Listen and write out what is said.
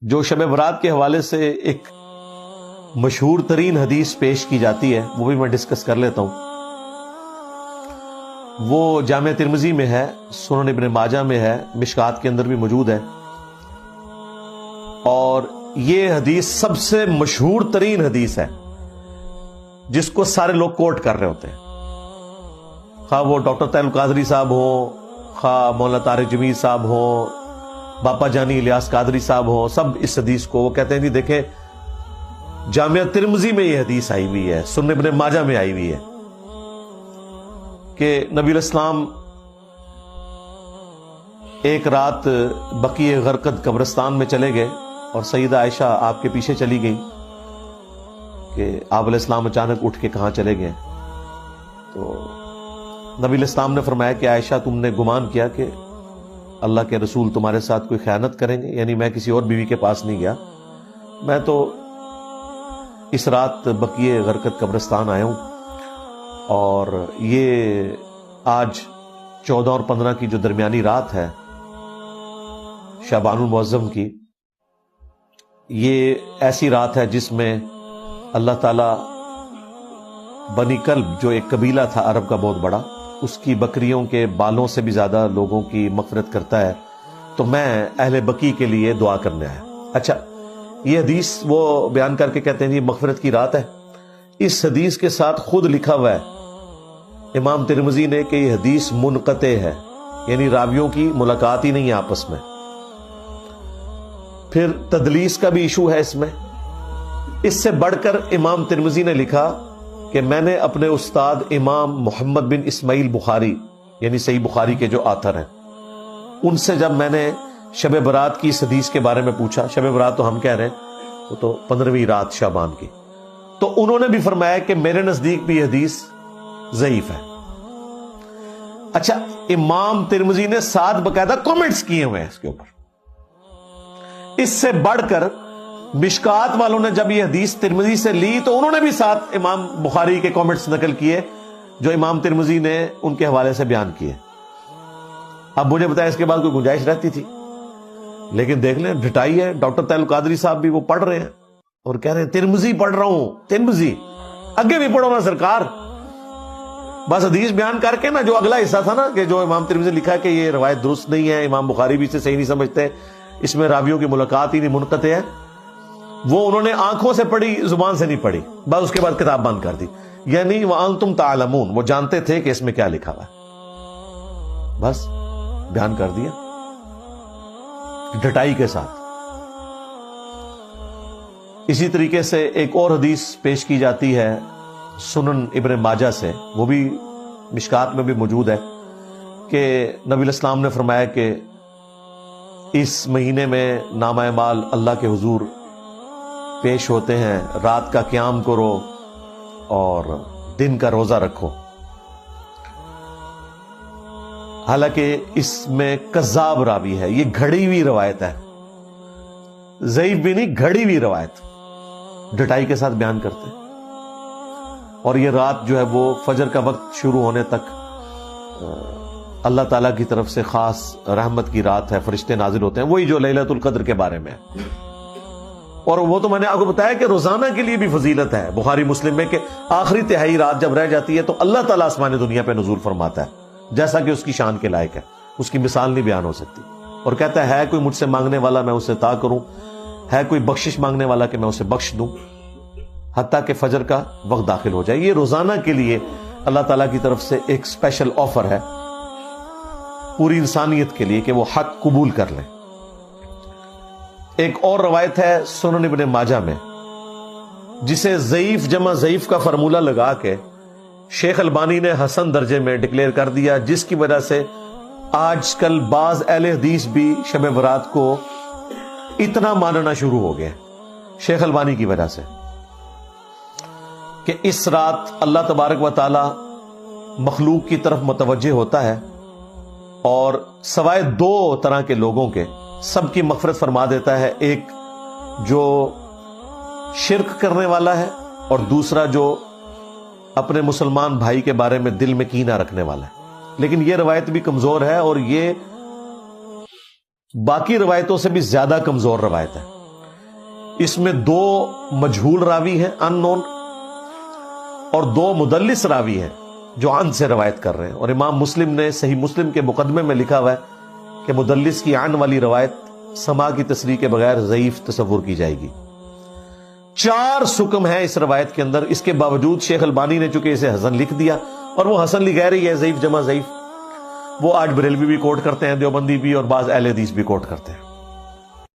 جو شب برات کے حوالے سے ایک مشہور ترین حدیث پیش کی جاتی ہے وہ بھی میں ڈسکس کر لیتا ہوں. وہ جامع ترمذی میں ہے، سنن ابن ماجہ میں ہے، مشکات کے اندر بھی موجود ہے، اور یہ حدیث سب سے مشہور ترین حدیث ہے جس کو سارے لوگ کوٹ کر رہے ہوتے ہیں، خواہ وہ ڈاکٹر طاہر القادری صاحب ہوں، خواہ مولانا طارق جمیل صاحب ہوں، باپا جانی الیاس قادری صاحب ہوں، سب اس حدیث کو وہ کہتے ہیں جی دیکھیں جامعہ ترمذی میں یہ حدیث آئی ہوئی ہے، سنن ابن ماجہ میں آئی ہوئی ہے کہ نبی الاسلام ایک رات بقیع غرقد قبرستان میں چلے گئے اور سیدہ عائشہ آپ کے پیچھے چلی گئی کہ آپ علیہ السلام اچانک اٹھ کے کہاں چلے گئے. تو نبی الاسلام نے فرمایا کہ عائشہ تم نے گمان کیا کہ اللہ کے رسول تمہارے ساتھ کوئی خیانت کریں گے؟ یعنی میں کسی اور بیوی کے پاس نہیں گیا، میں تو اس رات بقیع غرقد قبرستان آیا ہوں، اور یہ آج 14 اور 15 کی جو درمیانی رات ہے شعبان المعظم کی، یہ ایسی رات ہے جس میں اللہ تعالی بنی کلب جو ایک قبیلہ تھا عرب کا بہت بڑا، اس کی بکریوں کے بالوں سے بھی زیادہ لوگوں کی مغفرت کرتا ہے. تو میں اہل بقیع کے لیے دعا کرنے آیا. اچھا، یہ حدیث وہ بیان کر کے کہتے ہیں یہ مغفرت کی رات ہے. اس حدیث کے ساتھ خود لکھا ہوا ہے امام ترمذی نے کہ یہ حدیث منقطع ہے، یعنی راویوں کی ملاقات ہی نہیں ہے آپس میں. پھر تدلیس کا بھی ایشو ہے اس میں. اس سے بڑھ کر امام ترمذی نے لکھا کہ میں نے اپنے استاد امام محمد بن اسماعیل بخاری یعنی صحیح بخاری کے جو آتھر ہیں ان سے جب میں نے شب برات کی اس حدیث کے بارے میں پوچھا، شب برات تو ہم کہہ رہے ہیں وہ تو 15ویں رات شعبان کی، تو انہوں نے بھی فرمایا کہ میرے نزدیک بھی یہ حدیث ضعیف ہے. اچھا، امام ترمذی نے 7 باقاعدہ کامنٹس کیے ہوئے ہیں اس کے اوپر. اس سے بڑھ کر مشکات والوں نے جب یہ حدیث ترمذی سے لی تو انہوں نے بھی 7 امام بخاری کے کامنٹس نقل کیے جو امام ترمذی نے ان کے حوالے سے بیان کیے. اب مجھے بتایا اس کے بعد کوئی گنجائش رہتی تھی، لیکن دیکھ لیں ڈھٹائی ہے. ڈاکٹر طاہر القادری صاحب بھی وہ پڑھ رہے ہیں اور کہہ رہے ہیں ترمذی پڑھ رہا ہوں، ترمذی اگے بھی پڑھو نا سرکار. بس حدیث بیان کر کے نا جو اگلا حصہ تھا نا کہ جو امام ترمذی لکھا ہے کہ یہ روایت درست نہیں ہے، امام بخاری بھی اسے صحیح نہیں سمجھتے، اس میں راویوں کی ملاقات ہی نہیں، منقطع ہے، وہ انہوں نے آنکھوں سے پڑھی، زبان سے نہیں پڑھی، بس اس کے بعد کتاب بند کر دی. یعنی وَأَنْتُمْ تَعْلَمُونَ، وہ جانتے تھے کہ اس میں کیا لکھا ہوا ہے، بس بیان کر دیا ڈٹائی کے ساتھ. اسی طریقے سے ایک اور حدیث پیش کی جاتی ہے سنن ابن ماجہ سے، وہ بھی مشکات میں بھی موجود ہے کہ نبی الاسلام نے فرمایا کہ اس مہینے میں نامہ اعمال اللہ کے حضور پیش ہوتے ہیں، رات کا قیام کرو اور دن کا روزہ رکھو. حالانکہ اس میں کذاب راوی ہے، یہ گھڑی ہوئی روایت ہے، ضعیف بھی نہیں، گھڑی ہوئی روایت ڈٹائی کے ساتھ بیان کرتے ہیں. اور یہ رات جو ہے وہ فجر کا وقت شروع ہونے تک اللہ تعالیٰ کی طرف سے خاص رحمت کی رات ہے، فرشتے نازل ہوتے ہیں، وہی جو لیلۃ القدر کے بارے میں ہے. اور وہ تو میں نے آپ کو بتایا کہ روزانہ کے لیے بھی فضیلت ہے بخاری مسلم میں کہ آخری تہائی رات جب رہ جاتی ہے تو اللہ تعالیٰ آسمان دنیا پہ نزول فرماتا ہے جیسا کہ اس کی شان کے لائق ہے، اس کی مثال نہیں بیان ہو سکتی. اور کہتا ہے کوئی مجھ سے مانگنے والا میں اسے عطا کروں، ہے کوئی بخشش مانگنے والا کہ میں اسے بخش دوں، حتیٰ کہ فجر کا وقت داخل ہو جائے. یہ روزانہ کے لیے اللہ تعالیٰ کی طرف سے ایک اسپیشل آفر ہے پوری انسانیت کے لیے کہ وہ حق قبول کر لیں. ایک اور روایت ہے سنن ابن ماجہ میں جسے ضعیف جمع ضعیف کا فارمولہ لگا کے شیخ البانی نے حسن درجے میں ڈکلیئر کر دیا، جس کی وجہ سے آج کل بعض اہل حدیث بھی شب برات کو اتنا ماننا شروع ہو گئے شیخ البانی کی وجہ سے کہ اس رات اللہ تبارک و تعالی مخلوق کی طرف متوجہ ہوتا ہے اور سوائے 2 طرح کے لوگوں کے سب کی مغفرت فرما دیتا ہے. ایک جو شرک کرنے والا ہے اور دوسرا جو اپنے مسلمان بھائی کے بارے میں دل میں کینہ رکھنے والا ہے. لیکن یہ روایت بھی کمزور ہے اور یہ باقی روایتوں سے بھی زیادہ کمزور روایت ہے. اس میں 2 مجہول راوی ہیں ان نون، اور 2 مدلس راوی ہیں جو عن سے روایت کر رہے ہیں. اور امام مسلم نے صحیح مسلم کے مقدمے میں لکھا ہوا ہے کہ مدلس کی عن والی روایت سما کی تصریح کے بغیر ضعیف تصور کی جائے گی. 4 سکم ہے اس روایت کے اندر. اس کے باوجود شیخ البانی نے چونکہ اسے حسن لکھ دیا، اور وہ حسن لکھ رہی ہے ضعیف جمع ضعیف، وہ آج بریلوی بھی کوٹ کرتے ہیں، دیوبندی بھی، اور بعض اہل حدیث بھی کوٹ کرتے ہیں.